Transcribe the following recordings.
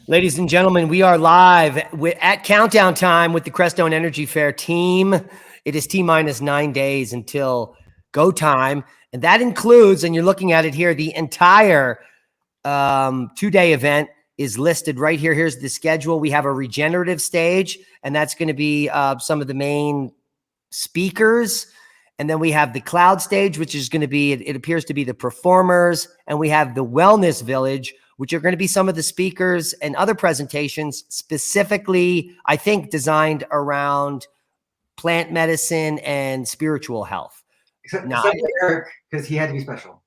Ladies and gentlemen, we are live at countdown time with the Crestone Energy Fair team. It is T-minus 9 days until go time. And that includes, and you're looking at it here, the entire 2-day event is listed right here. Here's the schedule. We have a regenerative stage, and that's going to be some of the main speakers. And then we have the cloud stage, which is going to be, it appears to be the performers. And we have the wellness village, which are going to be some of the speakers and other presentations specifically, I think, designed around plant medicine and spiritual health. Except for Eric, because he had to be special.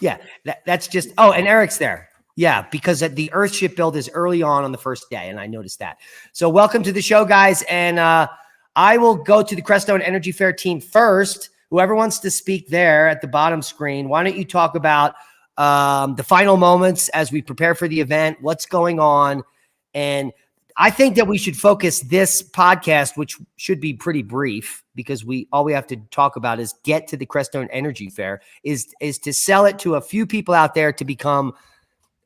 Yeah, that's just, oh, and Eric's there. Yeah, because the Earthship build is early on the first day, and I noticed that. So welcome to the show, guys. And I will go to the Crestone Energy Fair team first. Whoever wants to speak there at the bottom screen, why don't you talk about the final moments as we prepare for the event, what's going on. And I think that we should focus this podcast, which should be pretty brief because all we have to talk about is get to the Crestone Energy Fair, is to sell it to a few people out there to become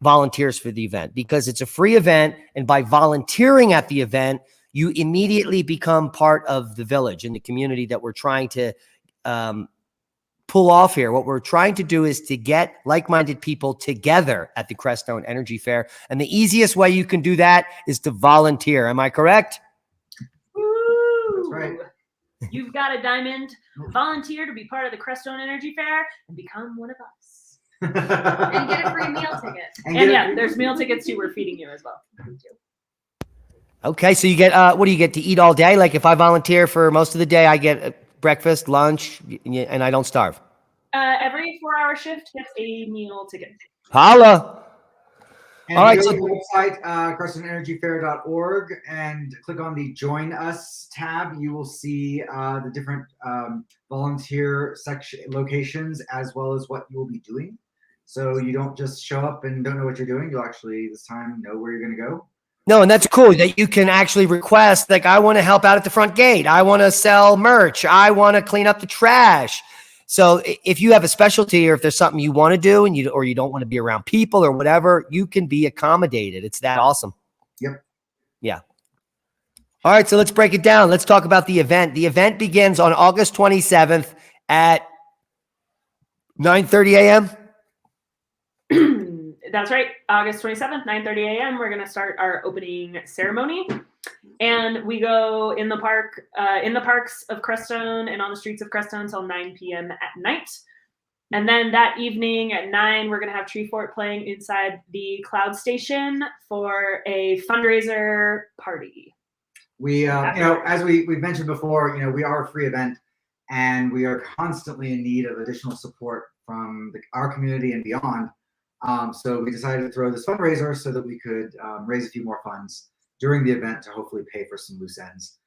volunteers for the event, because it's a free event. And by volunteering at the event, you immediately become part of the village and the community that we're trying to pull off here. What we're trying to do is to get like-minded people together at the Crestone Energy Fair. And the easiest way you can do that is to volunteer. Am I correct? Woo! That's right. You've got a diamond. Volunteer to be part of the Crestone Energy Fair and become one of us. And get a free meal ticket. And yeah, there's meal tickets too. We're feeding you as well. Okay, so you get, what do you get to eat all day? Like if I volunteer for most of the day, I get breakfast, lunch, and I don't starve. Every 4-hour shift gets a meal ticket. Holla. And all right. Go to the website, CrestoneEnergyFair.org, and click on the Join Us tab. You will see the different volunteer section locations, as well as what you will be doing. So you don't just show up and don't know what you're doing. You'll actually this time know where you're going to go. No, and that's cool that you can actually request, like, I want to help out at the front gate. I want to sell merch. I want to clean up the trash. So if you have a specialty or if there's something you want to do and you don't want to be around people or whatever, you can be accommodated. It's that awesome. Yep. Yeah. All right, so let's break it down. Let's talk about the event. The event begins on August 27th at 9:30 a.m. That's right. August 27th, 9:30 a.m. We're going to start our opening ceremony. And we go in the park, in the parks of Crestone and on the streets of Crestone until 9 p.m. at night. And then that evening at 9, we're going to have Tree Fort playing inside the Cloud Station for a fundraiser party. We, as we've mentioned before, we are a free event, and we are constantly in need of additional support from our community and beyond. So we decided to throw this fundraiser so that we could raise a few more funds during the event to hopefully pay for some loose ends.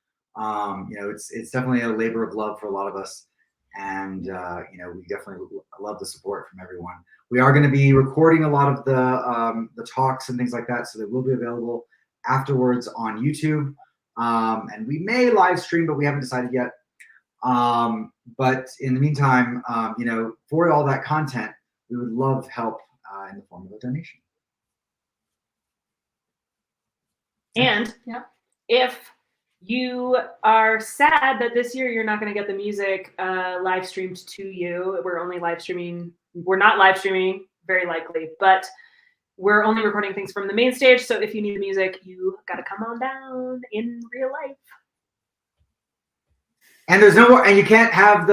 It's definitely a labor of love for a lot of us, and we definitely love the support from everyone. We are going to be recording a lot of the talks and things like that, so they will be available afterwards on YouTube, and we may live stream, but we haven't decided yet. But in the meantime, for all that content, we would love help in the form of a donation. And if you are sad that this year you're not going to get the music live streamed to you, we're not live streaming, very likely, but we're only recording things from the main stage. So if you need the music, you got to come on down in real life. And there's no more, and you can't have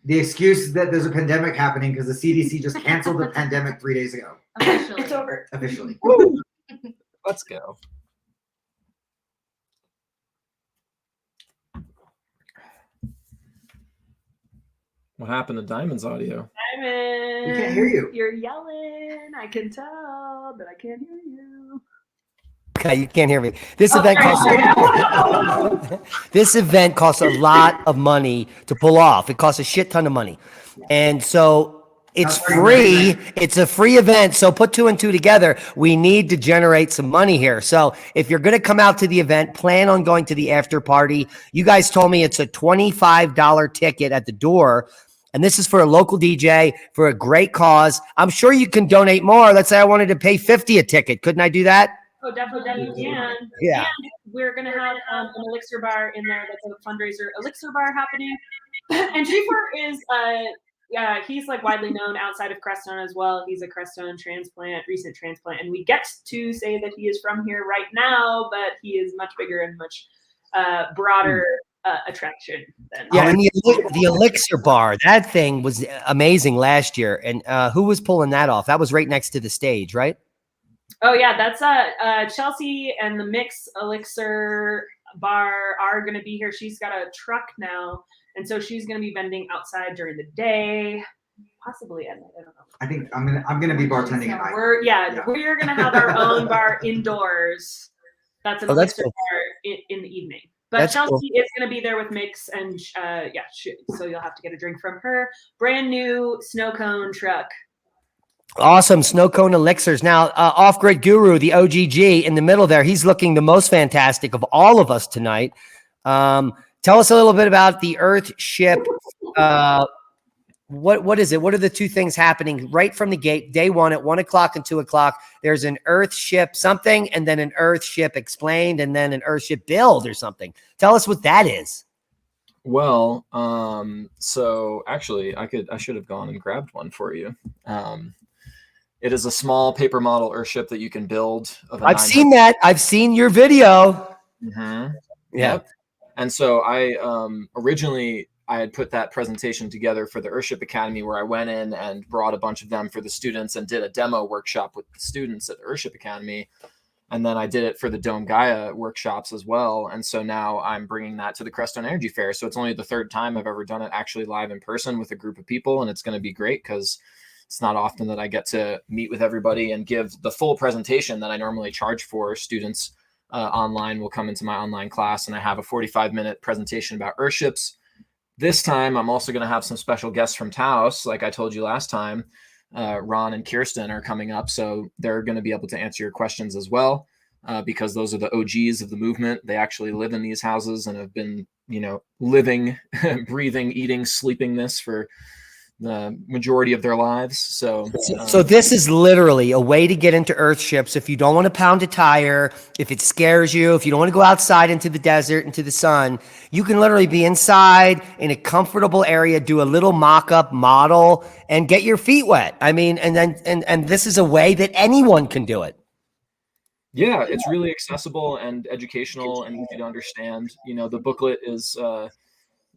the excuse that there's a pandemic happening because the CDC just canceled the pandemic 3 days ago. Officially. It's over. Officially. Let's go. What happened to Diamond's audio? Diamond, We can't hear you. You're yelling. I can tell, but I can't hear you. Okay, you can't hear me. This event costs a lot of money to pull off. It costs a shit ton of money. And so it's free. It's a free event. So put 2 and 2 together. We need to generate some money here. So if you're going to come out to the event, plan on going to the after party. You guys told me it's a $25 ticket at the door. And this is for a local DJ for a great cause. I'm sure you can donate more. Let's say I wanted to pay $50 a ticket. Couldn't I do that? Oh, definitely you can. Yeah. And we're gonna have an elixir bar in there. That's a fundraiser elixir bar happening. And Schieffer is he's like widely known outside of Crestone as well. He's a Crestone recent transplant, and we get to say that he is from here right now, but he is much bigger and much broader attraction than. Yeah, and the elixir bar, that thing was amazing last year. And who was pulling that off? That was right next to the stage, right? Oh yeah, that's Chelsea and the Mix Elixir bar are going to be here. She's got a truck now, and so she's going to be vending outside during the day, possibly at night. I don't know. I think I'm gonna be bartending at night. We're going to have our own bar indoors. That's an elixir bar in the evening. But That's Chelsea is going to be there with Mix, and so you'll have to get a drink from her. Brand new snow cone truck. Awesome. Snow cone elixirs. Now, Off-Grid Guru, the OGG in the middle there, he's looking the most fantastic of all of us tonight. Tell us a little bit about the Earthship. What is it? What are the two things happening right from the gate? Day one at 1 o'clock and 2 o'clock. There's an Earthship something, and then an Earthship explained, and then an Earthship build or something. Tell us what that is. Well, so actually I should have gone and grabbed one for you. It is a small paper model Earthship that you can build. I've seen that. I've seen your video. Mm-hmm. Yeah. Yep. And so I originally I had put that presentation together for the Earthship Academy, where I went in and brought a bunch of them for the students and did a demo workshop with the students at the Earthship Academy. And then I did it for the Dome Gaia workshops as well. And so now I'm bringing that to the Crestone Energy Fair. So it's only the third time I've ever done it actually live in person with a group of people. And it's going to be great because it's not often that I get to meet with everybody and give the full presentation that I normally charge for. Students online will come into my online class, and I have a 45-minute presentation about Earthships. This time, I'm also going to have some special guests from Taos. Like I told you last time, Ron and Kirsten are coming up, so they're going to be able to answer your questions as well, because those are the OGs of the movement. They actually live in these houses and have been, living, breathing, eating, sleeping this for the majority of their lives. So this is literally a way to get into Earthships. If you don't want to pound a tire, if it scares you, if you don't want to go outside into the desert, into the sun, you can literally be inside in a comfortable area, do a little mock-up model and get your feet wet. I mean, and this is a way that anyone can do it. Yeah, it's really accessible and educational and easy to understand. The booklet is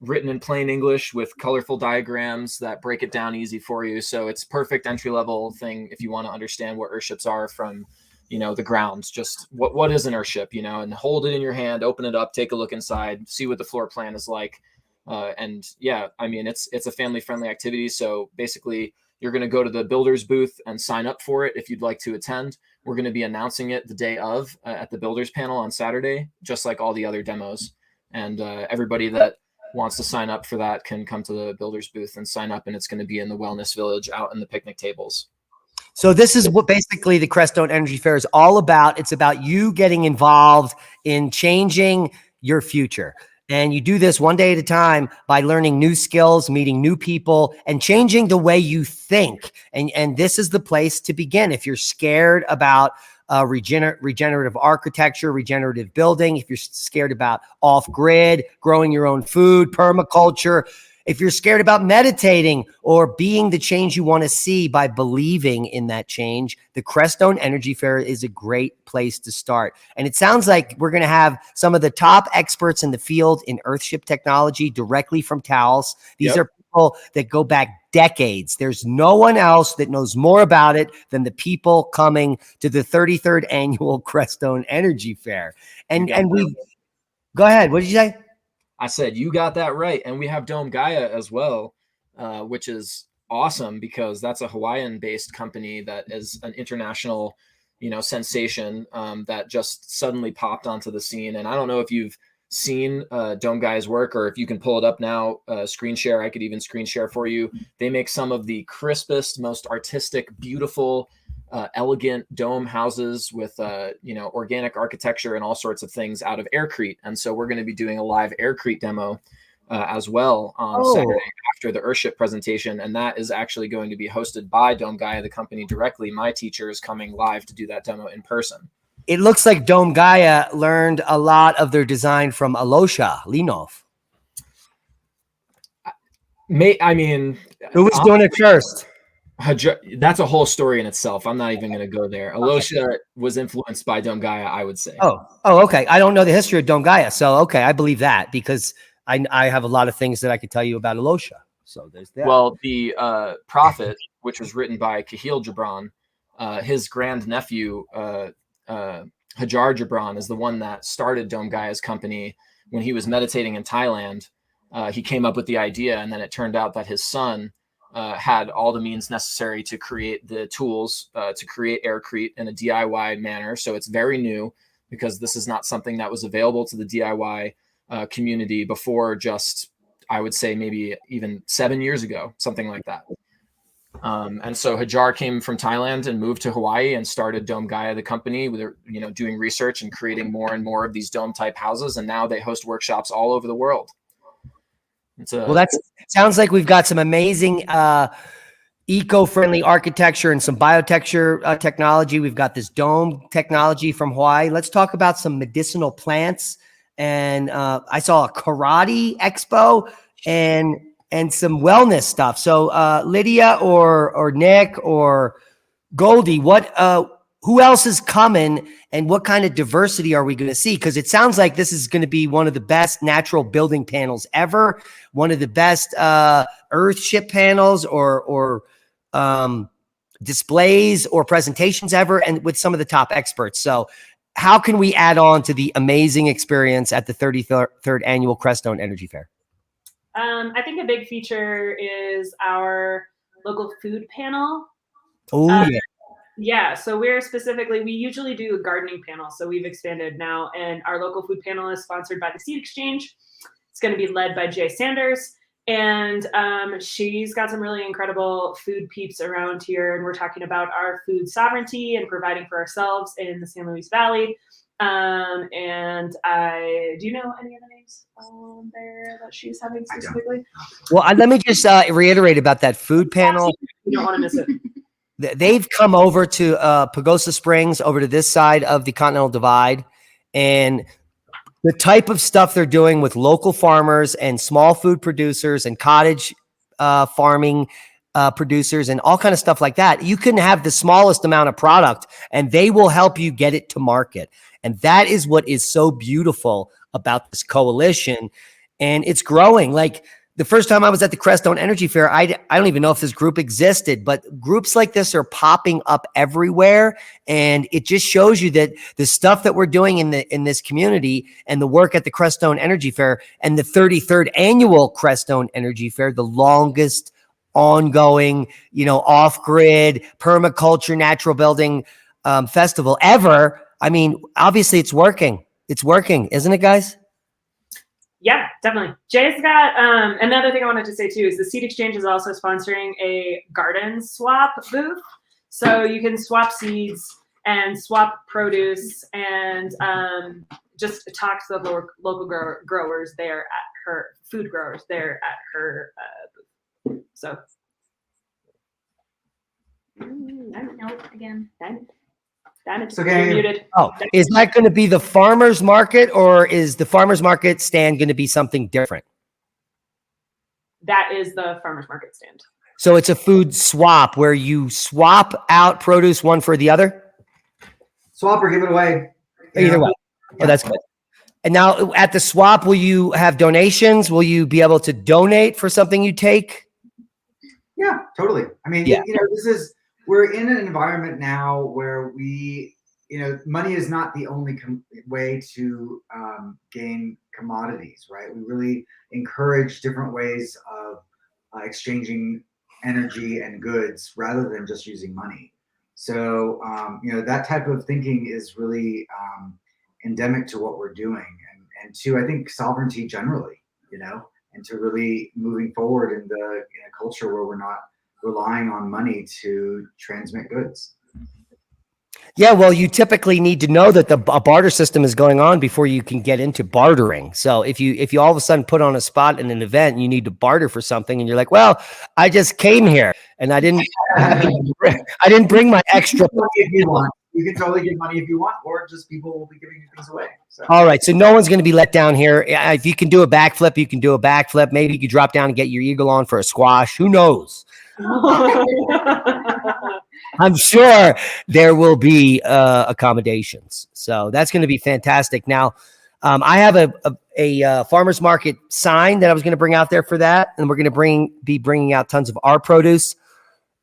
written in plain English with colorful diagrams that break it down easy for you. So it's perfect entry-level thing if you want to understand what Earthships are from, the ground. Just what is an Earthship, and hold it in your hand, open it up, take a look inside, see what the floor plan is like. And yeah, I mean, it's a family-friendly activity. So basically, you're going to go to the builder's booth and sign up for it if you'd like to attend. We're going to be announcing it the day of at the builders panel on Saturday, just like all the other demos. And everybody that wants to sign up for that can come to the builder's booth and sign up, and it's going to be in the Wellness Village out in the picnic tables. So this is what basically the Crestone Energy Fair is all about. It's about you getting involved in changing your future. And you do this one day at a time by learning new skills, meeting new people, and changing the way you think. And this is the place to begin. If you're scared about regenerative architecture, regenerative building, if you're scared about off-grid, growing your own food, permaculture, if you're scared about meditating or being the change you want to see by believing in that change, the Crestone Energy Fair is a great place to start. And it sounds like we're going to have some of the top experts in the field in Earthship technology directly from Taos. These are people that go back decades. There's no one else that knows more about it than the people coming to the 33rd annual Crestone Energy Fair. And we go ahead. What did you say? I said, you got that right. And we have Dome Gaia as well, which is awesome because that's a Hawaiian-based company that is an international, sensation that just suddenly popped onto the scene. And I don't know if you've seen Dome Gaia's work or if you can pull it up now, screen share. I could even screen share for you. They make some of the crispest, most artistic, beautiful, elegant dome houses with, organic architecture and all sorts of things out of aircrete. And so we're going to be doing a live aircrete demo as well on Saturday after the Earthship presentation. And that is actually going to be hosted by Dome Gaia, the company directly. My teacher is coming live to do that demo in person. it looks like Dome Gaia learned a lot of their design from Alosha Linov. I mean, Who was doing it first? That's a whole story in itself. I'm not even going to go there. Alosha was influenced by Dome Gaia, I would say. Oh, okay. I don't know the history of Dome Gaia, so okay, I believe that because I have a lot of things that I could tell you about Alosha. So there's that. Well, the Prophet, which was written by Kahil Gibran, his grandnephew, Hajar Gibran, is the one that started Dome Gaia's company when he was meditating in Thailand. He came up with the idea, and then it turned out that his son had all the means necessary to create the tools to create Aircrete in a DIY manner. So it's very new because this is not something that was available to the DIY community before just, I would say, maybe even 7 years ago, something like that. And so Hajar came from Thailand and moved to Hawaii and started Dome Gaia, the company, with, doing research and creating more and more of these dome type houses. And now they host workshops all over the world. Well, that sounds like we've got some amazing eco-friendly architecture and some biotecture technology. We've got this dome technology from Hawaii. Let's talk about some medicinal plants. And I saw a karate expo and some wellness stuff. So Lydia or Nick or Goldie, who else is coming and what kind of diversity are we going to see? Because it sounds like this is going to be one of the best natural building panels ever, one of the best Earthship panels or displays or presentations ever, and with some of the top experts. So how can we add on to the amazing experience at the 33rd Annual Crestone Energy Fair? I think a big feature is our local food panel. Oh, yeah. Yeah, so we usually do a gardening panel. So we've expanded now, and our local food panel is sponsored by the Seed Exchange. It's going to be led by Jay Sanders, and she's got some really incredible food peeps around here. And we're talking about our food sovereignty and providing for ourselves in the San Luis Valley. And do you know any of the names there that she's having specifically? Well, let me just reiterate about that food panel. You don't want to miss it. They've come over to Pagosa Springs, over to this side of the Continental Divide, and the type of stuff they're doing with local farmers and small food producers and cottage farming producers and all kind of stuff like that. You can have the smallest amount of product and they will help you get it to market. And that is what is so beautiful about this coalition. And it's growing. Like, the first time I was at the Crestone Energy Fair, I don't even know if this group existed, but groups like this are popping up everywhere. And it just shows you that the stuff that we're doing in this community and the work at the Crestone Energy Fair and the 33rd Annual Crestone Energy Fair, the longest ongoing, off-grid permaculture natural building festival ever. I mean, obviously it's working. It's working, isn't it, guys? Yeah, definitely. Jay's got another thing I wanted to say too is the Seed Exchange is also sponsoring a garden swap booth. So you can swap seeds and swap produce and just talk to the local growers there at her food growers there at her booth. So again. It's okay. muted. Oh, is that going to be the farmer's market, or is the farmer's market stand going to be something different? That is the farmer's market stand. So it's a food swap where you swap out produce one for the other? Swap or give it away. Either way. Oh, that's good. And now at the swap, will you have donations? Will you be able to donate for something you take? Yeah, totally. I mean, Yeah. We're in an environment now where money is not the only way to gain commodities, right? We really encourage different ways of exchanging energy and goods rather than just using money. So, that type of thinking is really endemic to what we're doing, and to, I think, sovereignty generally, and to really moving forward in a culture where we're not relying on money to transmit goods. Yeah, well, you typically need to know that a barter system is going on before you can get into bartering. So if you all of a sudden put on a spot in an event and you need to barter for something, and you're like, well, I just came here and I didn't bring my extra. you can totally give money if you want, or just people will be giving you things away. So. All right. So no one's going to be let down here. If you can do a backflip, you can do a backflip. Maybe you could drop down and get your eagle on for a squash. Who knows? I'm sure there will be accommodations. So that's going to be fantastic. Now, I have a farmer's market sign that I was going to bring out there for that. And we're going to be bringing out tons of our produce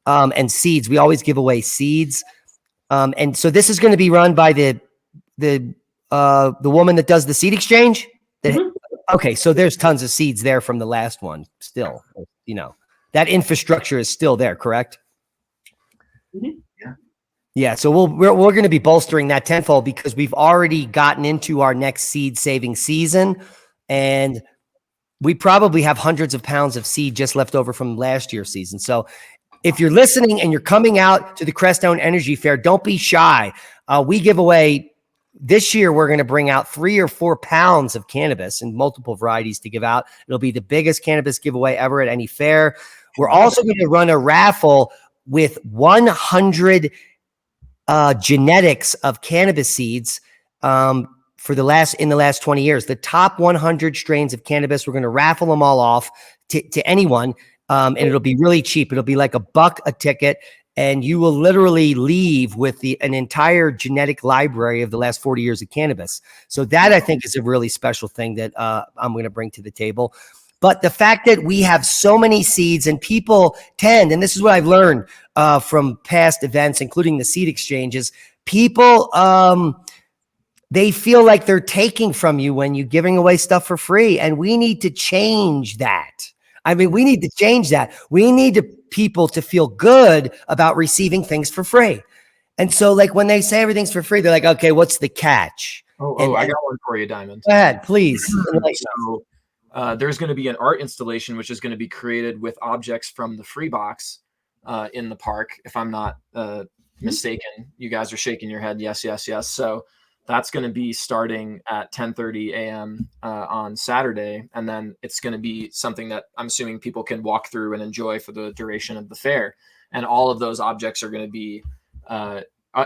and seeds. We always give away seeds. And so this is going to be run by the woman that does the seed exchange. Okay. So there's tons of seeds there from the last one still, that infrastructure is still there, correct? Yeah. So we're going to be bolstering that tenfold because we've already gotten into our next seed saving season, and we probably have hundreds of pounds of seed just left over from last year's season. So if you're listening and you're coming out to the Crestone Energy Fair, don't be shy. We give away this year. We're going to bring out 3 or 4 pounds of cannabis and multiple varieties to give out. It'll be the biggest cannabis giveaway ever at any fair. We're also going to run a raffle with 100 genetics of cannabis seeds in the last 20 years. The top 100 strains of cannabis, we're going to raffle them all off to anyone, and it'll be really cheap. It'll be like $1 a ticket, and you will literally leave with an entire genetic library of the last 40 years of cannabis. So that, I think, is a really special thing that I'm going to bring to the table. But the fact that we have so many seeds and people tend, and this is what I've learned from past events, including the seed exchanges, people, they feel like they're taking from you when you're giving away stuff for free. And we need to change that. I mean, we need to change that. We need people to feel good about receiving things for free. And so like when they say everything's for free, they're like, okay, what's the catch? I got one for you, Diamond. Go ahead, please. So, there's going to be an art installation, which is going to be created with objects from the free box in the park. If I'm not mistaken, you guys are shaking your head. Yes, yes, yes. So that's going to be starting at 10:30 a.m. On Saturday. And then it's going to be something that I'm assuming people can walk through and enjoy for the duration of the fair. And all of those objects are going to be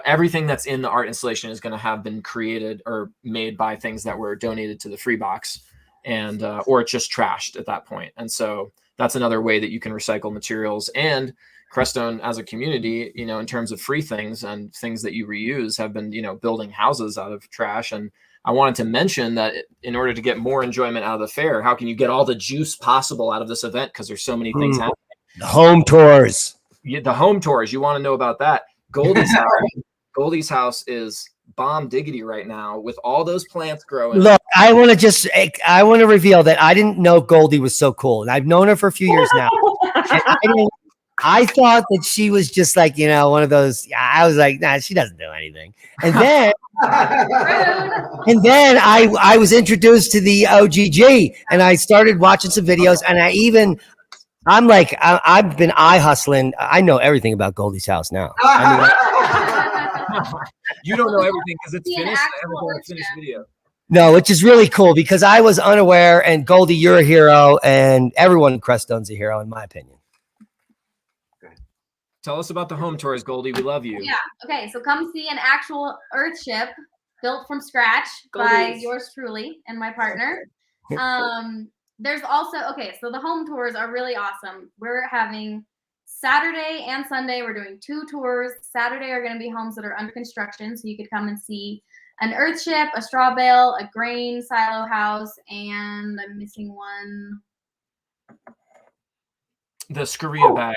everything that's in the art installation is going to have been created or made by things that were donated to the free box. And or it's just trashed at that point. And so that's another way that you can recycle materials. And Crestone as a community, in terms of free things and things that you reuse, have been, building houses out of trash. And I wanted to mention that in order to get more enjoyment out of the fair, how can you get all the juice possible out of this event? Because there's so many things happening. The home tours. The home tours. You want to know about that? Goldie's house is bomb diggity right now with all those plants growing. Look, I want to reveal that I didn't know Goldie was so cool. And I've known her for a few years now. I thought that she was just like, one of those. I was like, nah, she doesn't do anything. And then, I was introduced to the OGG, and I started watching some videos, and I've been eye hustling. I know everything about Goldie's house now. You don't know everything because it's finished. I haven't done a finished video. No, which is really cool because I was unaware, and Goldie, you're a hero, and everyone in Crestone's a hero, in my opinion. Tell us about the home tours, Goldie. We love you. Yeah. Okay. So come see an actual Earthship built from scratch by yours truly and my partner. There's also, so the home tours are really awesome. We're having Saturday and Sunday, we're doing 2 tours. Saturday are going to be homes that are under construction. So you could come and see an Earthship, a straw bale, a grain silo house, and I'm missing one. The Scaria bag.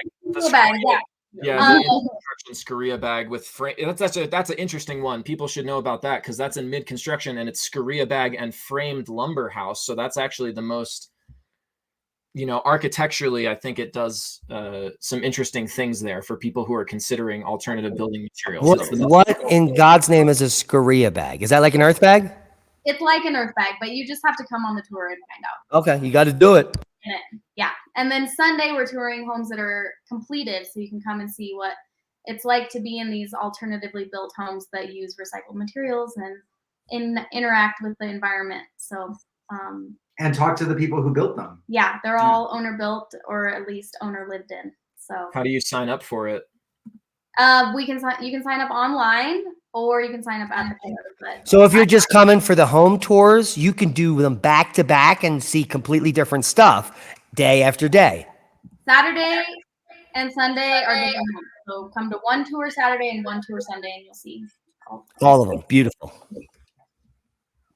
Yeah. Yeah, the construction Scaria bag with frame. That's an interesting one. People should know about that because that's in mid construction and it's Scaria bag and framed lumber house. So that's actually the most, architecturally, I think it does some interesting things there for people who are considering alternative building materials. What in God's name is a Scaria bag? Is that like an earth bag? It's like an earth bag, but you just have to come on the tour and find out. Okay, you got to do it. Yeah. And then Sunday we're touring homes that are completed, so you can come and see what it's like to be in these alternatively built homes that use recycled materials and interact with the environment. So and talk to the people who built them. Yeah, they're all owner built or at least owner lived in. So how do you sign up for it? You can sign up online. or you can sign up at the door. But So if you're just coming for the home tours, you can do them back to back and see completely different stuff day after day. Saturday and Sunday are different. So come to one tour Saturday and one tour Sunday, and you'll see All of them. Beautiful.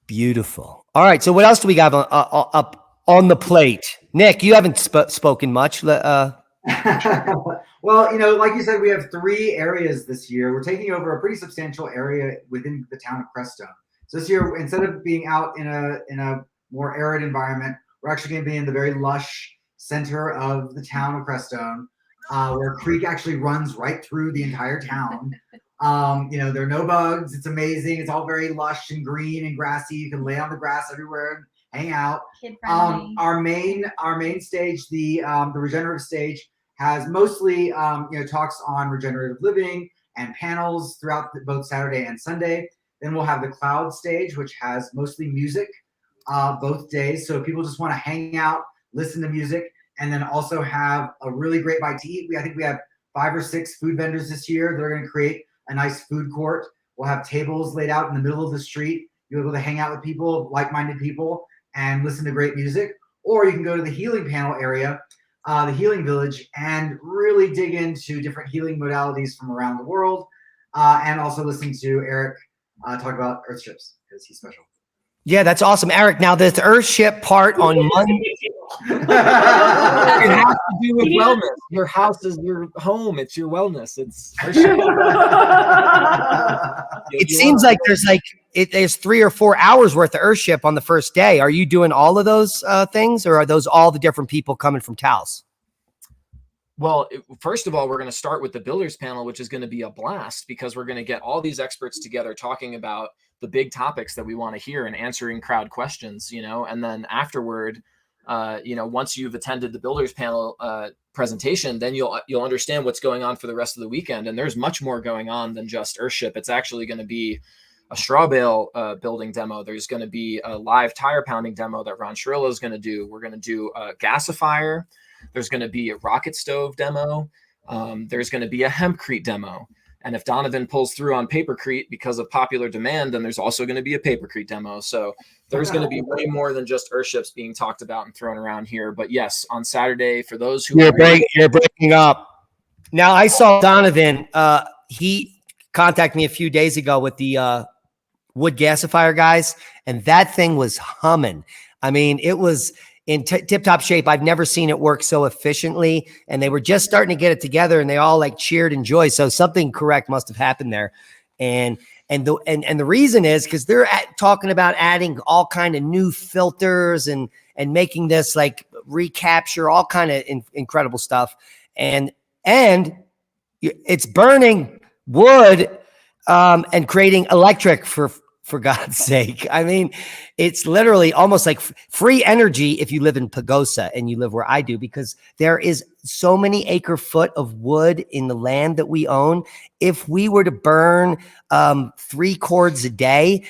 Beautiful. All right. So what else do we got up on the plate? Nick, you haven't spoken much. Well, like you said, we have 3 areas this year. We're taking over a pretty substantial area within the town of Crestone. So this year, instead of being out in a more arid environment, we're actually going to be in the very lush center of the town of Crestone, where a creek actually runs right through the entire town. There are no bugs. It's amazing. It's all very lush and green and grassy. You can lay on the grass everywhere and hang out. kid friendly. Our main stage, the regenerative stage, has mostly talks on regenerative living and panels throughout both Saturday and Sunday. Then we'll have the cloud stage, which has mostly music both days. So if people just want to hang out, listen to music, and then also have a really great bite to eat. I think we have 5 or 6 food vendors this year. They're going to create a nice food court. We'll have tables laid out in the middle of the street. You'll be able to hang out with people, like-minded people, and listen to great music. Or you can go to the healing panel area, the healing village, and really dig into different healing modalities from around the world, and also listen to Eric talk about Earthships because he's special. Yeah, that's awesome. Eric, now this Earthship part on Monday. It has to do with wellness. Your house is your home. It's your wellness. It's It seems like there's 3 or 4 hours worth of Earthship on the first day. Are you doing all of those things, or are those all the different people coming from Taos? Well, first of all, we're going to start with the builders panel, which is going to be a blast because we're going to get all these experts together talking about the big topics that we want to hear and answering crowd questions, and then afterward, once you've attended the builders panel presentation, then you'll understand what's going on for the rest of the weekend. And there's much more going on than just Earthship. It's actually going to be a straw bale building demo. There's going to be a live tire pounding demo that Ron Shirillo is going to do. We're going to do a gasifier. There's going to be a rocket stove demo. There's going to be a hempcrete demo. And if Donovan pulls through on papercrete because of popular demand, then there's also going to be a papercrete demo. So there's going to be way more than just Earthships being talked about and thrown around here. But yes, on Saturday, for those who you're breaking up. Now I saw Donovan. He contacted me a few days ago with the wood gasifier guys, and that thing was humming. I mean, it was in tip-top shape. I've never seen it work so efficiently, and they were just starting to get it together, and they all like cheered in joy. So something correct must have happened there. And the reason is because they're talking about adding all kind of new filters and making this like recapture all kind of incredible stuff. And it's burning wood and creating electric for God's sake. I mean, it's literally almost like free energy if you live in Pagosa and you live where I do, because there is so many acre foot of wood in the land that we own. If we were to burn 3 cords a day,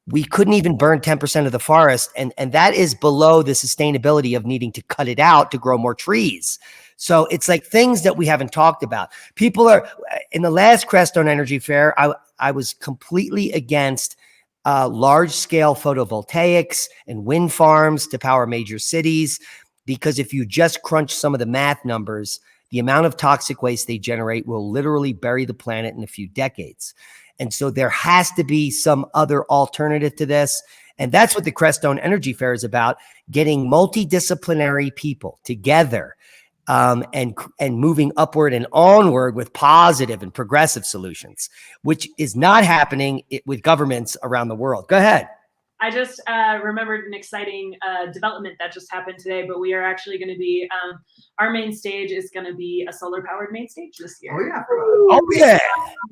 we couldn't even burn 10% of the forest. And that is below the sustainability of needing to cut it out to grow more trees. So it's like things that we haven't talked about. People are in the last Crestone Energy Fair. I was completely against large-scale photovoltaics and wind farms to power major cities, because if you just crunch some of the math numbers, the amount of toxic waste they generate will literally bury the planet in a few decades. And so there has to be some other alternative to this. And that's what the Crestone Energy Fair is about, getting multidisciplinary people together and moving upward and onward with positive and progressive solutions, which is not happening with governments around the world. Go ahead. I just remembered an exciting development that just happened today, but we are actually going to be, our main stage is going to be a solar powered main stage this year. Oh yeah. Oh yeah.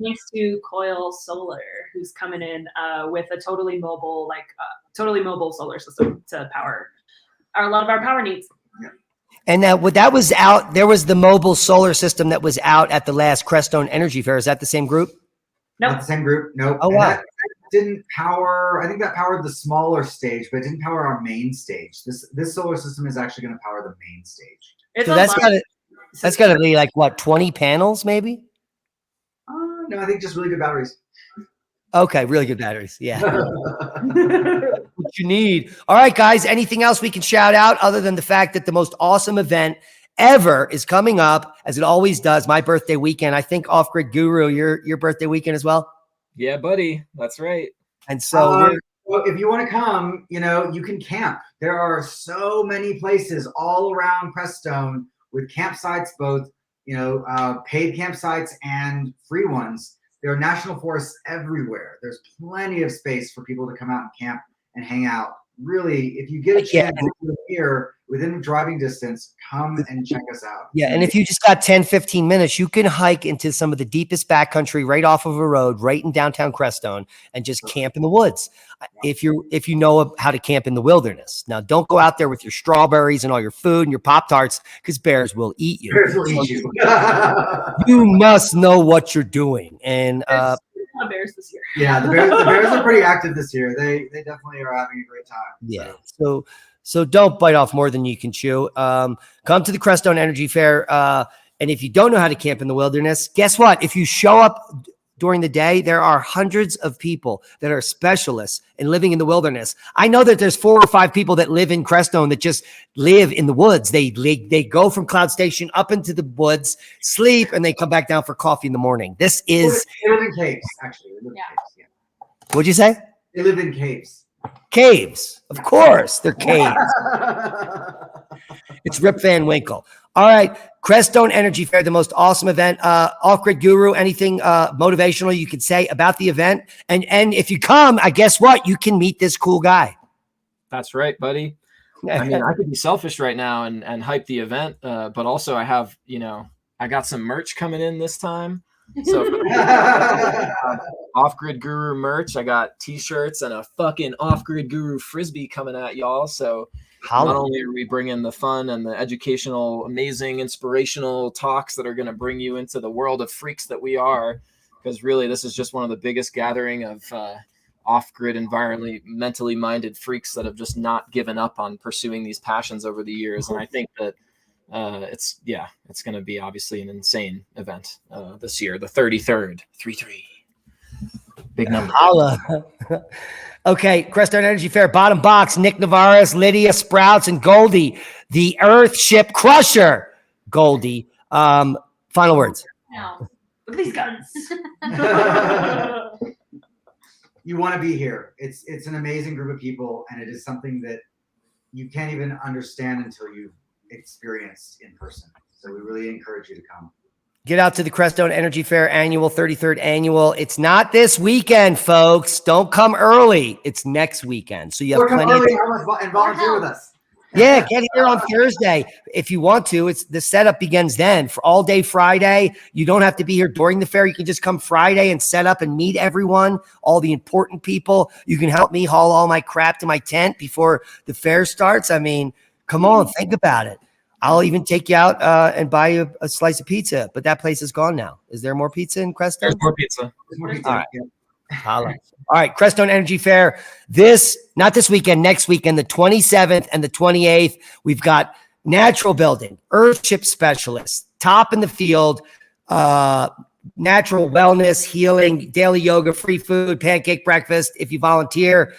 Thanks to Coil Solar, who's coming in with a totally mobile solar system to power a lot of our power needs. And that was out. There was the mobile solar system that was out at the last Crestone Energy Fair. Is that the same group? Nope. Not the same group. Nope. Oh, wow. That didn't power. I think that powered the smaller stage, but it didn't power our main stage. This solar system is actually going to power the main stage. It's So that's got to be like what, 20 panels maybe? No, I think just really good batteries. Okay, really good batteries. Yeah. What you need. All right, guys. Anything else we can shout out other than the fact that the most awesome event ever is coming up, as it always does, my birthday weekend. I think Off Grid Guru, your birthday weekend as well. Yeah, buddy. That's right. And so well, if you want to come, you can camp. There are so many places all around Crestone with campsites, both paid campsites and free ones. There are national forests everywhere. There's plenty of space for people to come out and camp and hang out. Really, if you get a chance here within driving distance, come and check us out. Yeah, and if you just got 10, 15 minutes, you can hike into some of the deepest backcountry right off of a road, right in downtown Crestone, and just camp in the woods. If you know how to camp in the wilderness. Now, don't go out there with your strawberries and all your food and your Pop-Tarts, because bears will eat you. Bears will eat you. You must know what you're doing. And bears this year. Yeah, the bears are pretty active this year. They definitely are having a great time. Yeah. So don't bite off more than you can chew. Come to the Crestone Energy Fair. And if you don't know how to camp in the wilderness, guess what? If you show up during the day, there are hundreds of people that are specialists in living in the wilderness. I know that there's 4 or 5 people that live in Crestone that just live in the woods. They go from Cloud Station up into the woods, sleep, and they come back down for coffee in the morning. This is... They live in caves, actually. They live in caves, yeah. What'd you say? They live in caves. Caves. Of course, they're caves. It's Rip Van Winkle. All right. Crestone Energy Fair, the most awesome event. Off-Grid Guru, anything motivational you could say about the event? And if you come, I guess what? You can meet this cool guy. That's right, buddy. I mean, I could be selfish right now and hype the event, but also I have, I got some merch coming in this time. So Off-Grid Guru merch, I got t-shirts and a fucking Off-Grid Guru Frisbee coming at y'all. So not only are we bringing the fun and the educational, amazing, inspirational talks that are going to bring you into the world of freaks that we are, because really this is just one of the biggest gathering of off-grid, mentally minded freaks that have just not given up on pursuing these passions over the years. And I think that it's going to be obviously an insane event this year, the 33rd, 3-3. Big number. Okay, Crestone Energy Fair, bottom box, Nick Navarez, Lydia Sprouts, and Goldie, the Earthship Crusher. Goldie, final words. No. Look at these guns. You want to be here. It's an amazing group of people, and it is something that you can't even understand until you've experienced in person. So we really encourage you to come. Get out to the Crestone Energy Fair annual, 33rd annual. It's not this weekend, folks. Don't come early. It's next weekend. So you have plenty and volunteer with us. Yeah, get here on Thursday if you want to. It's the setup begins then for all day Friday. You don't have to be here during the fair. You can just come Friday and set up and meet everyone, all the important people. You can help me haul all my crap to my tent before the fair starts. I mean, come on, think about it. I'll even take you out and buy you a slice of pizza, but that place is gone now. Is there more pizza in Crestone? There's more pizza. All right. All right, Crestone Energy Fair. Not this weekend, next weekend, the 27th and the 28th. We've got natural building, Earthship specialists, top in the field, natural wellness, healing, daily yoga, free food, pancake breakfast. If you volunteer,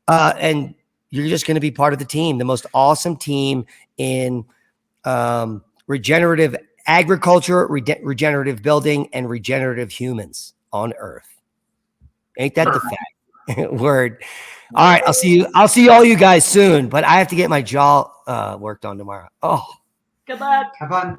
and you're just going to be part of the team, the most awesome team in regenerative agriculture, regenerative building, and regenerative humans on Earth. Ain't that the fact? Word. All right, I'll see all you guys soon, but I have to get my jaw worked on tomorrow. Oh, good luck. Have fun.